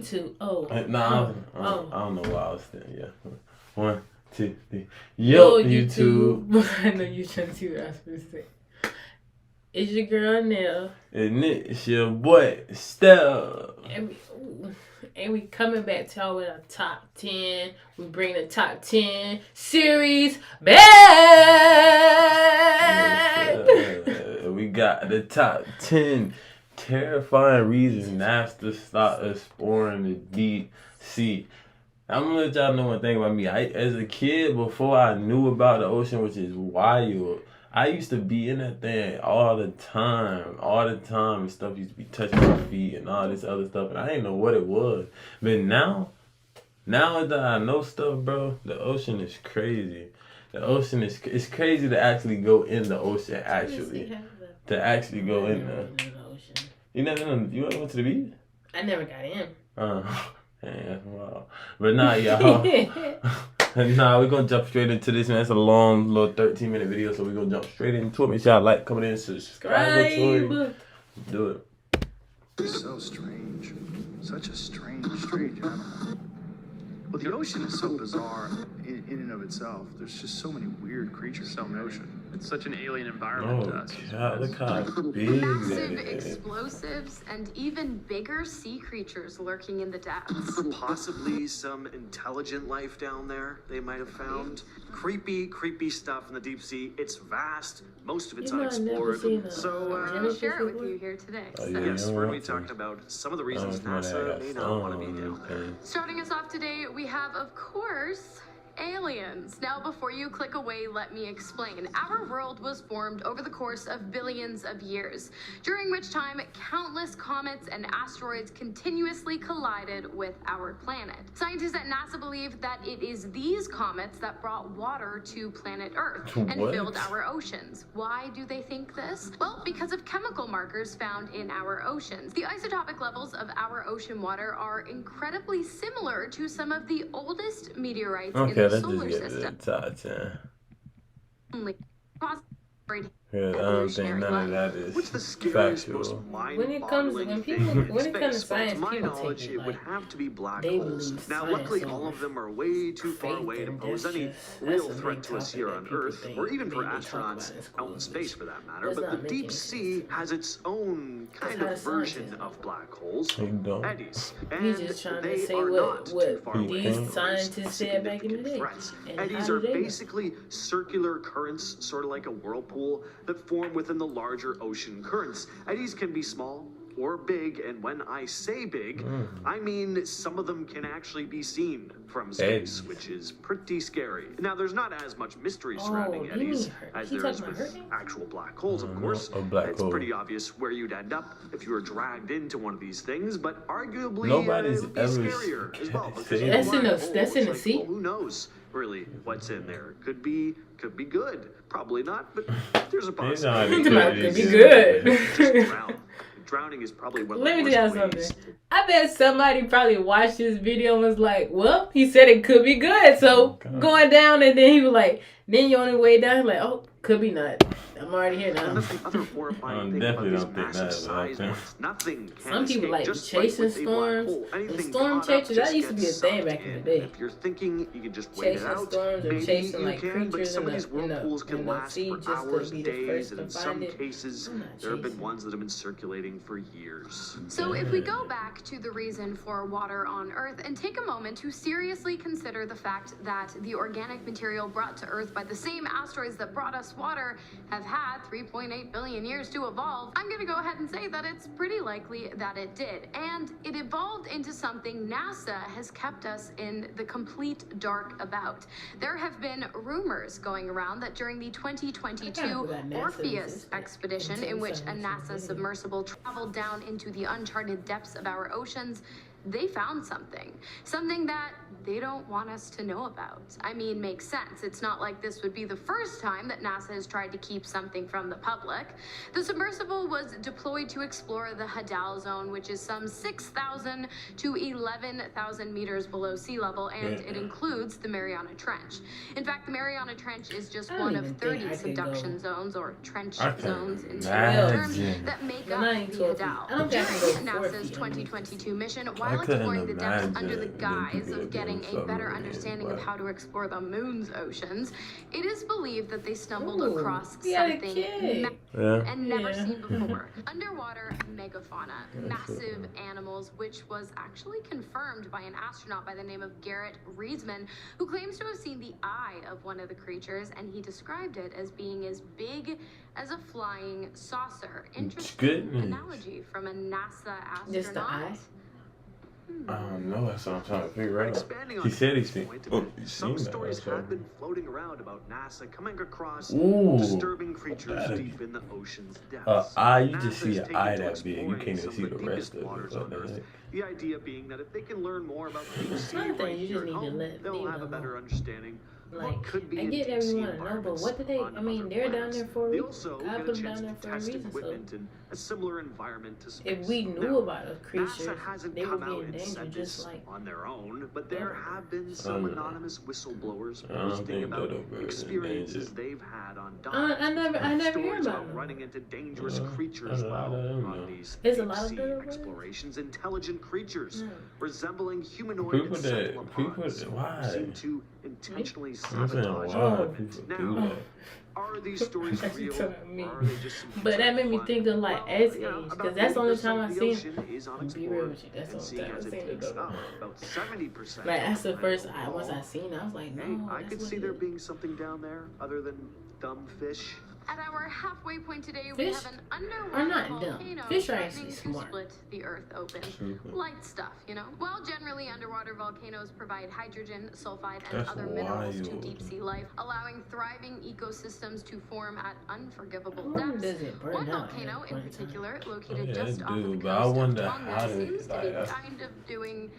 YouTube. Oh. Nah, I Oh. don't know why I was saying. Yeah. 1, 2, 3. Yo, Yo, YouTube. I know you're trying to see what I was supposed to say. It's your girl Nell. And it's your boy, Steph. And we coming back to y'all with a top 10. We bring the top 10 series back. We got the top 10 terrifying reasons NASA stopped exploring the deep sea. I'm gonna let y'all know one thing about me. As a kid, before I knew about the ocean, which is wild, I used to be in that thing all the time. And stuff used to be touching my feet and all this other stuff, and I didn't know what it was. But now that I know stuff, bro, the ocean is crazy. The ocean it's crazy to actually go in the ocean, to actually go in there. You ever went to the beach? I never got in. Yeah, wow. But nah, y'all. Nah, we're gonna jump straight into this, man. It's a long little 13-minute video, so we're gonna jump straight into it. Make sure y'all like, comment in, subscribe. Do it. It's so strange. Such a strange animal. Well, the ocean is so bizarre in and of itself. There's just so many weird creatures in the ocean. It's such an alien environment to us. God, look how big Massive that is. explosives and even bigger sea creatures lurking in the depths. Possibly some intelligent life down there they might have found. Creepy stuff in the deep sea. It's vast. Most of it's unexplored. So, I'm going to share it with you here today. Oh, So. yeah. yes, we're going to be talking about some of the reasons NASA may not want to be down there. Starting us off today, we have, of course, aliens. Now, before you click away, let me explain. Our world was formed over the course of billions of years, during which time countless comets and asteroids continuously collided with our planet. Scientists at NASA believe that it is these comets that brought water to planet Earth and filled our oceans. Why do they think this? Well, because of chemical markers found in our oceans. The isotopic levels of our ocean water are incredibly similar to some of the oldest meteorites in the let's solar just get to system. the top 10. Only Yeah, I don't think none of that is What's the scariest, most factual. mind-boggling thing in when it comes to space? Well, science, to my people knowledge, take it it would like have to be black they holes. believe Now, science luckily, over all of them are way too far faith away to and pose any that's real a threat big to us topic here that on people Earth, think or even for they talk about astronauts in out school. in space, for that matter. Does But not the make deep any sea sense. has its own kind how of the version scientists of black holes, You don't. eddies, He's and just trying to they say are not what too far away these from those scientists said back in the significant day. threats. And Eddies how are do they know? basically circular currents, sort of like a whirlpool, that form within the larger ocean currents. Eddies can be small or big, and when I say big, I mean some of them can actually be seen from space, Eddies. which is pretty scary. Now, there's not as much mystery surrounding you eddies mean as he there is talking about with hurricanes? actual black holes, of course. A black It's hole. pretty obvious where you'd end up if you were dragged into one of these things, but arguably Nobody's it would be ever scarier as well. because said a That's in black the- hole that's in looks the sea? well, who knows really what's in there? Could be good. Probably not, but there's a It's not possibility. Could be good. good. Drowning is probably one of the Let me tell you worst ways. something. I bet somebody probably watched this video and was like, well, he said it could be good. So going down, and then he was like, then you on the way down, like, oh, could be not. I'm already here now. And that's the other horrifying thing definitely about don't these think massive that size happened. ones. Nothing can Some people escape, like just chasing with a black storms. hole. And Anything storm caught up chasers, that just used to be a gets thing sucked back in the in. day. If you're thinking you can just wait it Chasing out, storms or maybe chasing you like can, but creatures some in of these the, in whirlpools the, can in the last sea for just hours, to be the days, first and to in find some it. cases, I'm not there have been chasing. ones that have been circulating for years. So if we go back to the reason for water on Earth and take a moment to seriously consider the fact that the organic material brought to Earth by the same asteroids that brought us water have had 3.8 billion years to evolve, I'm going to go ahead and say that it's pretty likely that it did. And it evolved into something NASA has kept us in the complete dark about. There have been rumors going around that during the 2022 Orpheus expedition, in which a NASA submersible traveled down into the uncharted depths of our oceans, they found something that they don't want us to know about. I mean, makes sense. It's not like this would be the first time that NASA has tried to keep something from the public. The submersible was deployed to explore the Hadal Zone, which is some 6,000 to 11,000 meters below sea level, and it includes the Mariana Trench. In fact, the Mariana Trench is just one of 30 subduction zones, or trench zones in terms, that make up the Hadal. During NASA's 2022 mission, while while couldn't exploring the depths imagine under the them guise people of doing getting a better submarines, understanding of but- how to explore the moon's oceans, it is believed that they stumbled Ooh, across he had a something kid. Yeah. and never Yeah. seen before. Underwater megafauna, That's massive okay. animals, which was actually confirmed by an astronaut by the name of Garrett Reisman, who claims to have seen the eye of one of the creatures, and he described it as being as big as a flying saucer. Interesting Goodness. analogy from a NASA astronaut. Just the eye? I don't know. That's what I'm trying to figure out. Expanding on He said he's Kevin's seen. point a Oh, bit, he's some seen that. stories That's right. have been floating around about NASA coming across Ooh. disturbing creatures That'd deep be- in the ocean's depths. You just NASA's see an taken eye to that big. You exploring can't even some see of the deepest rest of it. waters What on the Earth. heck? The idea being that if they can learn more about deep sea Another thing, right you here just at need to home, let they'll me have a know. better understanding Like, what could be I in get deep sea everyone to know, but environments what did they? on I mean, other they're down planets. there for a They reason. also God get a put them chance down there to for a test reason. So equipment in a similar environment to space. if we knew Now, about those creatures, NASA hasn't they would come be out in and danger, said just this like. on their own, but there have been some don't know. anonymous whistleblowers I don't posting think about little bird in experiences danger. they've had on I dives. never hear Stories about about them. running into dangerous There's creatures a lot while of them, on though. these There's a deep lot of sea little birds? explorations. Intelligent creatures Mm. resembling humanoid People that- cephalopods people- why? who seem to intentionally I'm saying, sabotage why the Oh. people environment. do Now, that? are these stories That's real, what I mean. or are they just some But that made me fun? think of like Well, Ice you know, Age, about because that's the only 80% time of I the seen. ocean is Be real unexplored, with you, that's the and only seeing time as I it seen it takes though. up about 70%. Like that's the of first. planet Once I overall. seen it, I was like, no, Hey, I that's could what see it there is. being something down there other than dumb fish. At our halfway point today, we Fish have an are underwater not dumb. volcano Fish are threatening actually to smart. split the Earth open. Stupid. Light stuff, you know? While generally underwater volcanoes provide hydrogen, sulfide, and That's other minerals to wild. deep sea life, allowing thriving ecosystems to form at unforgivable I wonder, depths. does it burn One out volcano at in one time? particular, Oh, located yeah, just it off of do, the but I coast of wonder how Tonga, they- seems to be like, kind of doing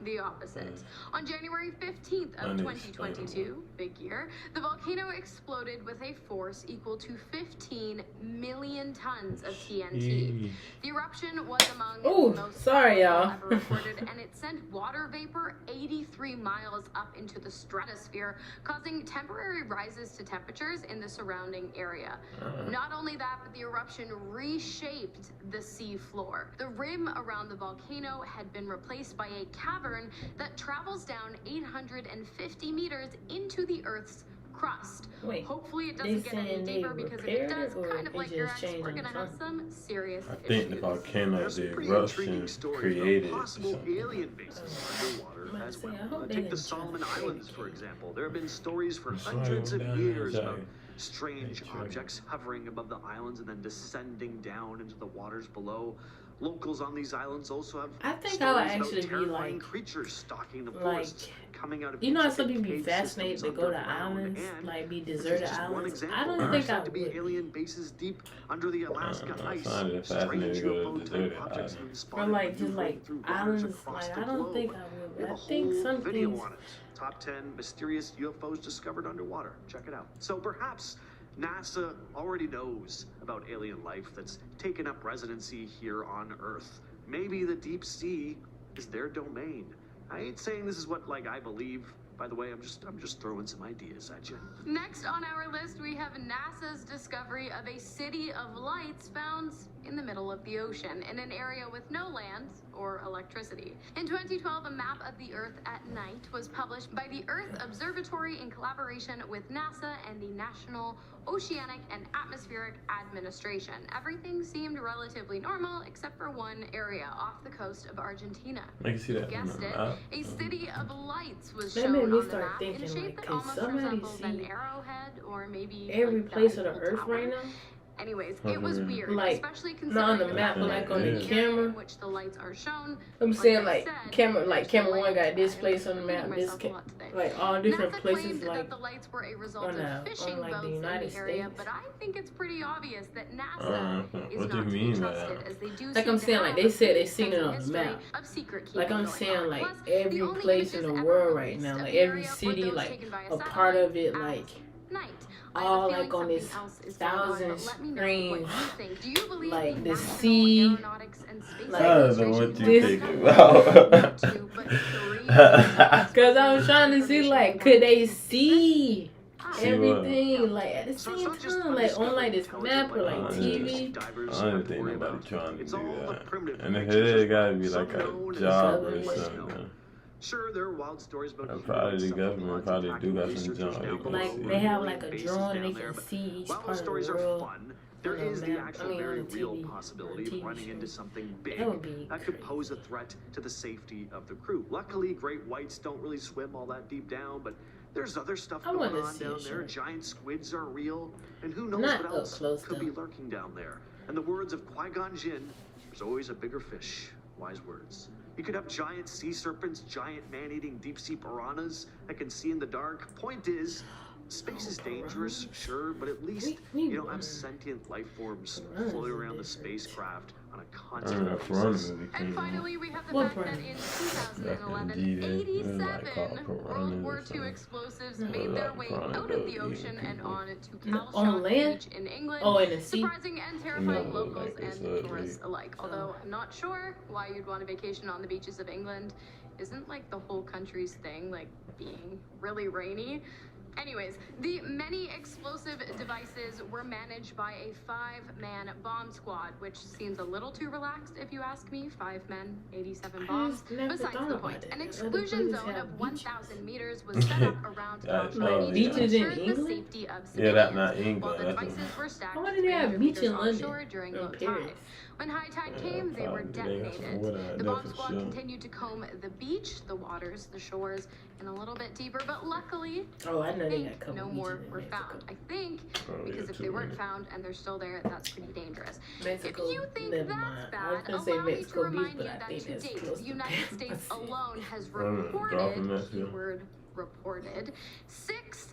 the opposite. Mm. On January 15th of Unexplainable. 2022, big year, the volcano exploded with a force equal to 15 million tons of TNT. Jeez. The eruption was among Ooh, the most sorry, y'all. powerful ever recorded, and it sent water vapor 83 miles up into the stratosphere, causing temporary rises to temperatures in the surrounding area. Not only that, but the eruption reshaped the sea floor. The rim around the volcano had been replaced by a cavern that travels down 850 meters into the Earth's crust. Wait, Hopefully it they doesn't get any saying they deeper, because if it repaired does, it, or kind of it like your just ex, changed we're on the gonna have front? some serious I think the issues. volcano, There's some the pretty eruption intriguing stories created about or possible something. alien bases underwater I'm as say, well. I hope they Take the didn't try to Solomon fake Islands, for it. example. There have been stories for That's right, hundreds of down there, years it's about like- strange That's right. objects hovering above the islands and then descending down into the waters below. Locals on these islands also have I think I would stories about actually be terrifying like, creatures stalking the like, forest, coming out of you know how some intricate people be cave fascinated systems to go to underground, islands, and like be this is deserted just one islands. example. I don't There are think said I to be would. alien bases deep under the Alaska I ice. find it Strange fascinating to go to UFO type deserted objects islands. have been Or spotted like just maneuvering like through waters islands, across like the I don't globe. think I We would. have I a think whole some video things. on it. Top 10 mysterious UFOs discovered underwater. Check it out. So perhaps NASA already knows about alien life that's taken up residency here on Earth. Maybe the deep sea is their domain. I ain't saying this is what I believe. By the way, I'm just throwing some ideas at you. Next on our list, we have NASA's discovery of a city of lights found in the middle of the ocean, in an area with no land or electricity. In 2012, a map of the Earth at night was published by the Earth Observatory in collaboration with NASA and the National Oceanic and Atmospheric Administration. Everything seemed relatively normal except for one area off the coast of Argentina. I can see You that on guessed the it, map. a city of lights was That shown made me on the start map in a thinking, shape like, that could almost somebody resembles an see arrowhead or maybe every like place of the Eiffel Earth Tower. right now? Anyways, it was weird, Like, especially not on the considering map, but, that like, on the area camera. in which the lights are shown. I'm Like saying I like said, camera, like there's camera no one got land. this I'm place on the repeating map, this myself a lot today. like all different NASA places, claimed like that the lights were a result on of fishing like, the boats in United the area, States. but I think it's pretty obvious that NASA is What do not you to be mean by trusted, that? as they do Like seem I'm to saying, like have they said they a seen it extensive on the history map. of secret Like keeping I'm going saying, on. like Plus, every the only place in images the ever world right released now, of like the every area were city, those like taken by a part satellite of it, at like night. I have a all feeling like on something this else is going on, but 1,000 let me know what screen, you think. Do you believe like the the National sea, Aeronautics and Space like, I don't know Administration what you this- think has about. two, but three Cause I was trying to see like could they see? I everything like at the So it's same not just time, like on like this undiscovered map or like intelligent TV. divers I don't have to think worry nobody about. trying to It's do all the that. primitive And if it creatures is, as gotta well, be some like known a and job some or less Government. known. something. Sure, there are wild stories about Probably the humans government probably do attacking got some researchers junk they down can below Like see. they have or like a bases drone and down they there, can but see each while part those of the stories are world. fun, there on a is the map- actual I mean, on very a real TV or possibility TV of running show. into something big That would be that could crazy. pose a threat to the safety of the crew. Luckily, great whites don't really swim all that deep down, but there's other stuff I going wanna on see down a there. show. Giant squids are real, and who knows Not what up else close, could though. be lurking down there. In the words of Qui-Gon Jinn, there's always a bigger fish. Wise words. You could have giant sea serpents, giant man-eating deep-sea piranhas that can see in the dark. Point is, space is dangerous, sure, but at least We you don't were- have sentient life forms Piranhas floating are around the different. spacecraft on a I don't constant know, basis. Piranha movie And came out. finally, we have the What fact that brand? in Back 2011, in the D-Day, it was like 87 called Piranha World War or II something. explosives Yeah, made their like way Piranha out of the Dog ocean eating and people. on to No, Calshot on land? Beach in England, Oh, in the sea? surprising and terrifying No, locals like it's and literally- tourists alike. Although I'm not sure why you'd want a vacation on the beaches of England. Isn't like the whole country's thing like being really rainy? Anyways, the many explosive devices were managed by a 5-man bomb squad, which seems a little too relaxed if you ask me. 5 men, 87 bombs. just never Besides thought the about point, that. an Other exclusion places zone have of beaches. 1,000 meters was set up around Yeah, Calshot no, Beach beaches to in ensure the England? safety of Yeah, that civilians, not while England. the That's devices were stacked Why did they have 300 beach in meters London offshore during or low Paris? tide. When high tide Yeah, came, they were probably they got some detonated. wood out The there bomb for squad sure. continued to comb the beach, the waters, the shores, and a little bit deeper, but luckily, Oh, I know they got a think couple no beaches more in were Mexico. found. I think Oh, because yeah, if they too, weren't yeah. found and they're still there, that's pretty dangerous. Mexico, If you think never that's mind. I was bad, gonna say allow me to Mexico Beach, remind but you I that think to that's date, close the to United States Panama City. alone has Gulf of reported, Mexico. keyword reported, 6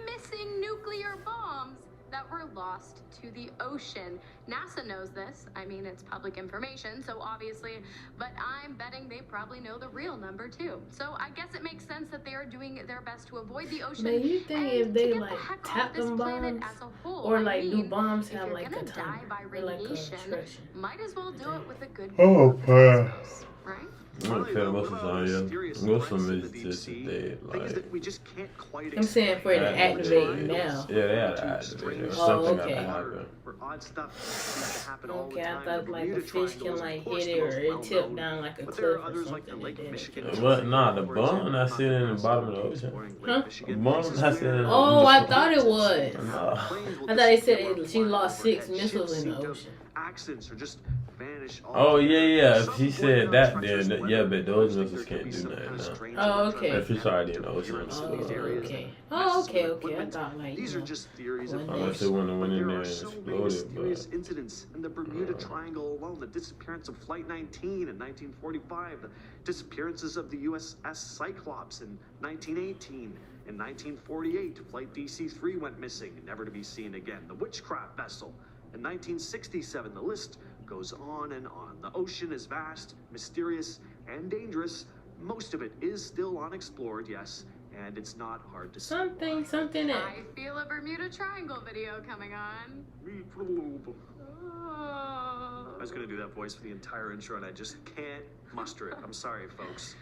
missing nuclear bombs that were lost to the ocean. NASA knows this. I mean, it's public information, so obviously, but I'm betting they probably know the real number too. So I guess it makes sense that they are doing their best to avoid the ocean. Man, you think and if to they get the like heck off tap this them planet bombs, as a whole. or I like do mean, bombs if have you're like gonna a timer, die by or like a radiation, attraction? might as well do it with a good Oh, view of the man. cosmos, right? I'm gonna tell what's his on you. Mysterious What's threats some in the is deep just sea, dead, things like. that we just can't quite I'm saying for it to Activate. activate now. Yeah, they had to activate it. Or something okay. gotta happen. Where odd stuff seems to happen all the Okay, I time. thought The like a Bermuda fish Triangle can is, like of course, hit the it or most it tip well-known. down like a But there cliff are or others like the something. Lake and then it Michigan. can- What? Nah, the For bomb example, that's sitting in the not bottom of the Mexico, ocean. exploring Lake Huh? Michigan, Bomb places has where in- Oh, I just- thought it was. Nah. planes will I thought they said disappear she flying lost 6 overhead, missiles ships in the seem to ocean. accidents or just vanish. Oh, yeah, yeah. If Some she point said out that, treacherous then, weather yeah, but those proves that missiles there could can't be do some nothing kind of now. strange Oh, electromagnetic okay. If it's already in the activity ocean. around some of Oh, these areas. okay. Messes Oh, with okay, okay. I equipment. thought like, These you are know, just theories one at day. best. Unless it went in But there there and are so many exploded, mysterious but incidents in the Bermuda Triangle alone. The disappearance of Flight 19 in 1945, the disappearances of the USS Cyclops in 1918. In 1948, Flight DC-3 went missing, never to be seen again. The Witchcraft vessel. In 1967, the list goes on and on. The ocean is vast, mysterious, and dangerous. Most of it is still unexplored, yes, and it's not hard to see. something that I feel a Bermuda Triangle video coming on. I was gonna do that voice for the entire intro, and I just can't muster it. I'm sorry, folks.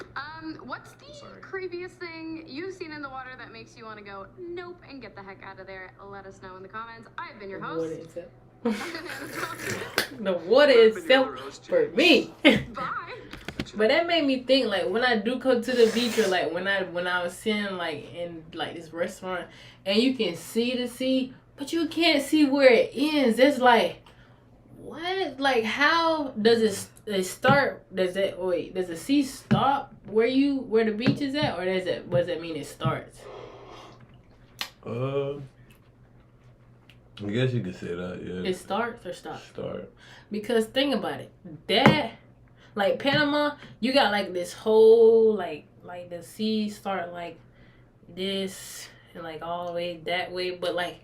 What's the Sorry. creepiest thing you've seen in the water that makes you want to go nope and get the heck out of there? Let us know in the comments. I've been your the host. water itself. Bye. The water I've been itself your other host, for James. me. But But that made me think, like, when I do go to the beach, or like when I was sitting like in like this restaurant, and you can see the sea, but you can't see where it ends. It's like, what? Like, how does it start? Does the sea stop where the beach is at, or what does that mean it starts? I guess you could say that, yeah. It starts or stops? Start. Because think about it, that like Panama, you got like this whole like the sea start like this and like all the way that way, but like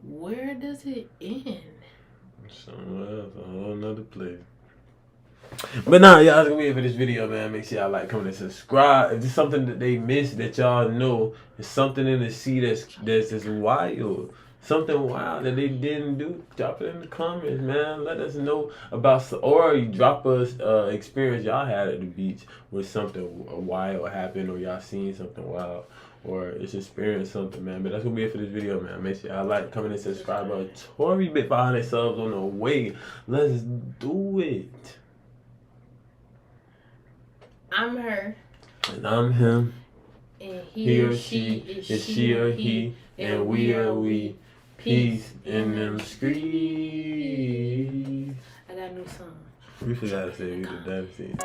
where does it end? Somewhere else, a whole nother place. But nah, y'all gonna wait for this video, man. Make sure y'all like, comment, and subscribe. If there's something that they missed that y'all know, there's something in the sea that's just wild. Something wild that they didn't do, drop it in the comments, man. Let us know about, or you drop us experience y'all had at the beach where something wild happened, or y'all seen something wild, or it's experienced something, man. But that's gonna be it for this video, man. Make sure y'all like, comment, and subscribe. Tori bit 500 subs on the way. Let's do it. I'm her. And I'm him. And He or she is she or he. And we are we. Peace in them streets. I got a new song. We forgot to say we the dance scene.